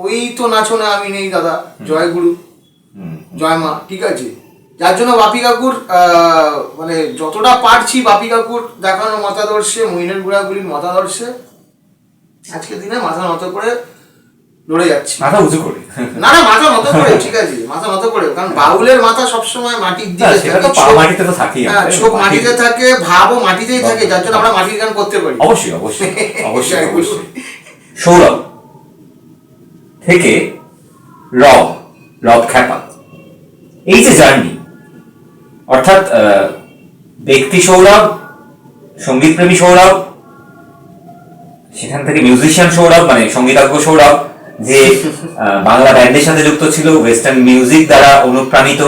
ওই তো নাচো না আমি নেই দাদা, জয় গুরু জয় মা, ঠিক আছে। যার জন্য বাপি কাকুর মানে যতটা পারছি বাপি কাকুর দেখানোর মতাদর্শে, মহিনের গুড়াগুলির মতাদর্শে আজকের দিনে মাথা নত করে লড়ে যাচ্ছি, মাথা উঁচু করে। না না, মাথা নত করে, ঠিক আছে, মাথা নত করে। কারণ বাউলের মাথা সবসময় মাটির দিকে থাকে, মাটিতে তো থাকি, চোখ মাটিতে থাকে, ভাবও মাটিতেই থাকে, যার জন্য আমরা মাটির গান করতে পারি। অবশ্যই অবশ্যই অবশ্যই অবশ্যই। সৌরভ থেকে রব খ্যাপা, এই যে জার্নি, অর্থাৎ ব্যক্তি সৌরভ, সঙ্গীতপ্রেমী সৌরভ, সেখান থেকে মিউজিশিয়ান সৌরভ, মানে সঙ্গীতজ্ঞ সৌরভ, যে বাংলা ব্যান্ডের সাথে যুক্ত ছিল, ওয়েস্টার্ন মিউজিক দ্বারা অনুপ্রাণিত,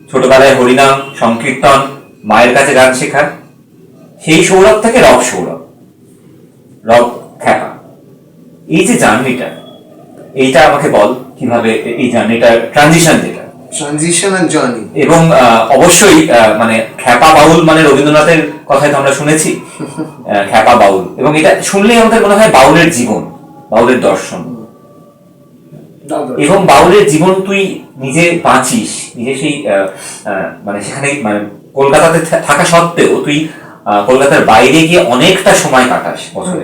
ছোটবেলায় হরিনাম সংকীর্তন, মায়ের কাছে গান শেখা, সেই সৌরভ থেকে রব খ্যাপা, এই যে জার্নিটা, এইটা আমাকে বল কিভাবে এই জার্নিটা, ট্রানজিশন আর জার্নি। এবং অবশ্যই মানে খ্যাপা বাউল মানে রবীন্দ্রনাথের কথাই তো আমরা শুনেছি, খ্যাপা বাউল, এবং এটা শুনলেই আমাদের মনে হয় বাউলের জীবন, বাউলের দর্শন, এবং বাউলের জীবন তুই নিজে বাঁচিস, নিজে সেই মানে সেখানে মানে কলকাতাতে থাকা সত্ত্বেও তুই কলকাতার বাইরে গিয়ে অনেকটা সময় কাটাস বছরে,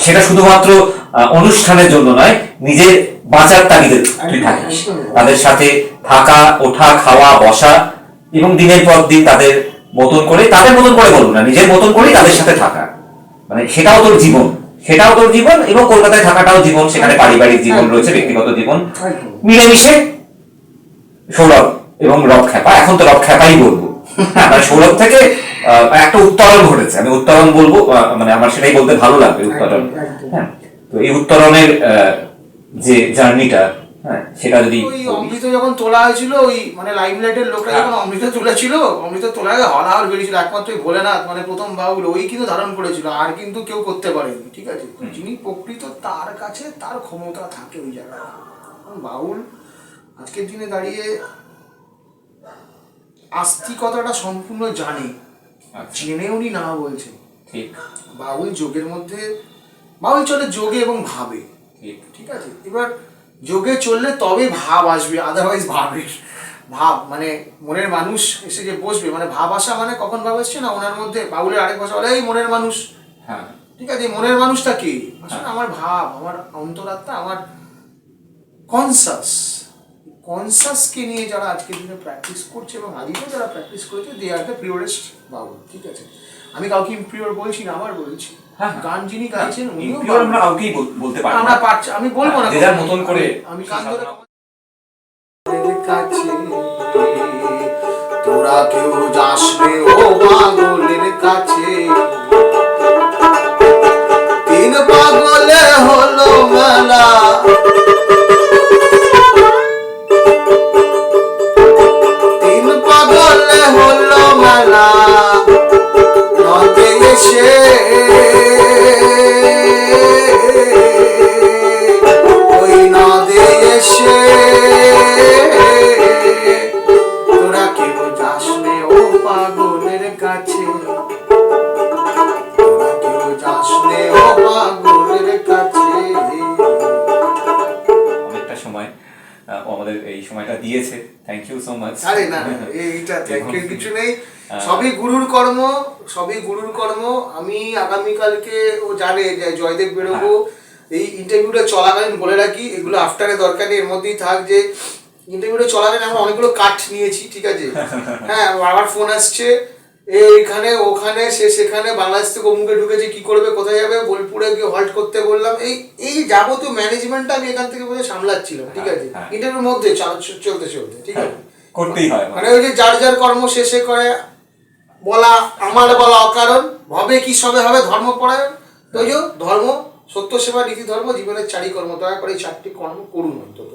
সেটা শুধুমাত্র অনুষ্ঠানের জন্য নয়, নিজের বাঁচার তাগিদে তুই থাকিস, তাদের সাথে থাকা, ওঠা, খাওয়া, বসা, এবং দিনের পর দিন তাদের মতন করে বলবো না, নিজের মতন করেই তাদের সাথে থাকা, মানে সেটাও তোর জীবন, এবং কলকাতায় থাকাটাও জীবন, সেখানে পারিবারিক জীবন রয়েছে, ব্যক্তিগত জীবন, মিলেমিশে সৌরভ এবং রব খ্যাপা, এখন তো রব খ্যাপাই বলবো, মানে সৌরভ থেকে একটা উত্তরণ ঘটেছে, আমি উত্তরণ বলবো, মানে আমার সেটাই বলতে ভালো লাগবে, উত্তরণ। হ্যাঁ, তো এই উত্তরণের যে জার্নিটা, হ্যাঁ, সেটা যদি ওই অমৃত যখন তোলা হয়েছিল, ওই মানে লাইমলাইটের লোকরা যখন অমৃত তুলেছিল, অমৃত তোলায় হলাহল বেরিয়েছিল, একমাত্র ভোলেনাথ মানে প্রথম বাউল, ওই কিন্তু ধারণ করেছিল, আর কিন্তু কেউ করতে পারেনি, ঠিক আছে। যিনি প্রকৃত তার কাছে তার ক্ষমতা থাকে ওই জায়গায়। বাউল আজকের দিনে দাঁড়িয়ে আস্তিকতাটা সম্পূর্ণ জানে, জেনে উনি না বলছেন। বাউল যোগের মধ্যে, বাউল চলে যোগে এবং ভাবে, ঠিক আছে। এবার যোগে চললে তবে ভাব আসবে, আদারওয়াইজ ভাব মানে মনের মানুষ এসে যে বসবে, মানে ভাব আসা মানে কখন ভাব আসছে না ওনার মধ্যে, বাউলের আরেক ভাষা বলে এই মনের মানুষ, ঠিক আছে। মনের মানুষটা কি? আসলে আমার ভাব, আমার অন্তরাত্মা, আমার কনসাসকে নিয়ে যারা আজকের দিনে প্র্যাকটিস করছে, এবং আদিকেও যারা প্র্যাকটিস করেছে, দে আর দ্য পিওরেস্ট বাউল, ঠিক আছে। আমি কাউকে ইম্পিওর বলছি না, আবার বলছি, গান যিনি গাইছেন উনিও আমরা কাউকেই বলতে পারি না, আমরা পারছি, আমি বলবো না, যে যার মতন করে, আমি গান ধরে কাছে তোরা কেউ যাস রে ও পাগলের কাছে, তিন পাগলে হলো মেলা, তিন পাগলে হলো মেলা, নদে এসে ওই নদে এসে তোরা কেউ যাস রে ও পাগলের কাছে, তোরা কেউ যাস রে ও পাগলের কাছে। অনেকটা সময় আমাদের এই সময়টা দিয়েছে, থ্যাংক ইউ সো মাচ। আরে না, এইটা থ্যাংক ইউ কিছু নেই, সবই গুরুর কর্ম, সবই গুরুর কর্ম। আমি আগামীকালকে, ও জানে যে জয়দেব বেরোবো, এই ইন্টারভিউটা চলাকালীন বলে রাখি, এগুলো আফটারে দরকার নেই, এর মধ্যেই থাক, যে ইন্টারভিউটা চলাকালীন আমরা অনেকগুলো কাট নিয়েছি, ঠিক আছে। হ্যাঁ, আবার ফোন আসছে, এইখানে ওখানে সে সেখানে, বাংলাদেশ থেকে অমুকে ঢুকেছে, কি করবে, কোথায় যাবে, বোলপুরে গিয়ে হল্ট করতে বললাম, এই যাবতীয় ম্যানেজমেন্টটা আমি এখান থেকে বোধহয় সামলাচ্ছিলাম, ঠিক আছে। ইন্টারভিউর মধ্যে চলতে, ঠিক আছে, করতেই হয়, মানে ওই যে যার কর্ম শেষে করে বলা, আমার বলা অকারণ, ভবে কি সবে হবে ধর্মপরায়ণ, তো ওই যে ধর্ম, সত্য সেবা, নীতি ধর্ম, জীবনের চারি কর্ম, দয়া করে এই 4টি কর্ম করুন অন্তত।